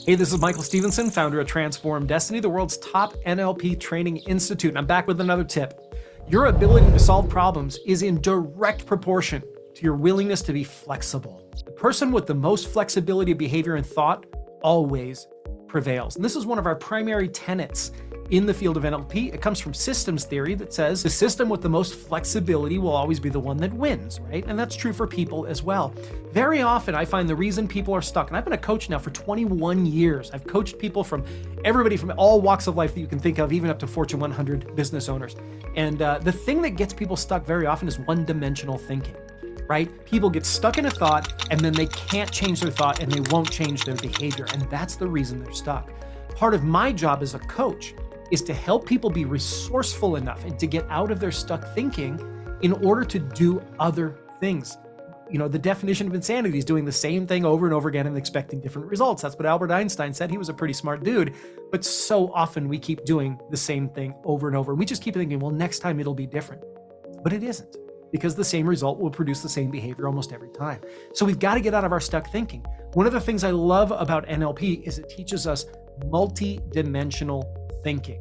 Hey, this is Michael Stevenson, founder of Transform Destiny, the world's top NLP training institute. And I'm back with another tip. Your ability to solve problems is in direct proportion to your willingness to be flexible. The person with the most flexibility of behavior and thought always prevails. And this is one of our primary tenets in the field of NLP. It comes from systems theory that says the system with the most flexibility will always be the one that wins, right? And that's true for people as well. Very often I find the reason people are stuck, and I've been a coach now for 21 years. I've coached people from everybody from all walks of life that you can think of, even up to Fortune 100 business owners. And the thing that gets people stuck very often is one-dimensional thinking, right? People get stuck in a thought and then they can't change their thought and they won't change their behavior. And that's the reason they're stuck. Part of my job as a coach is to help people be resourceful enough and to get out of their stuck thinking in order to do other things. You know, the definition of insanity is doing the same thing over and over again and expecting different results. That's what Albert Einstein said. He was a pretty smart dude, but so often we keep doing the same thing over and over. And we just keep thinking, well, next time it'll be different. But it isn't, because the same result will produce the same behavior almost every time. So we've got to get out of our stuck thinking. One of the things I love about NLP is it teaches us multidimensional thinking.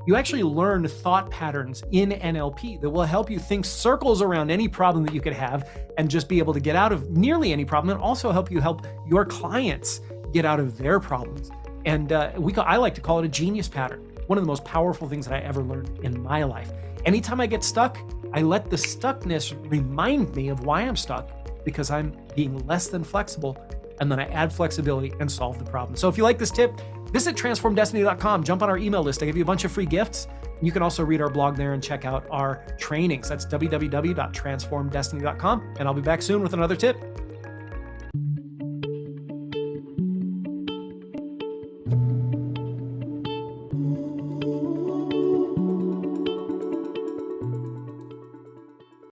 You actually learn thought patterns in NLP that will help you think circles around any problem that you could have and just be able to get out of nearly any problem, and also help your clients get out of their problems. And I like to call it a genius pattern. One of the most powerful things that I ever learned in my life. Anytime I get stuck, I let the stuckness remind me of why I'm stuck, because I'm being less than flexible, and then I add flexibility and solve the problem. So if you like this tip, visit transformdestiny.com, jump on our email list. I give you a bunch of free gifts. You can also read our blog there and check out our trainings. That's www.transformdestiny.com. And I'll be back soon with another tip.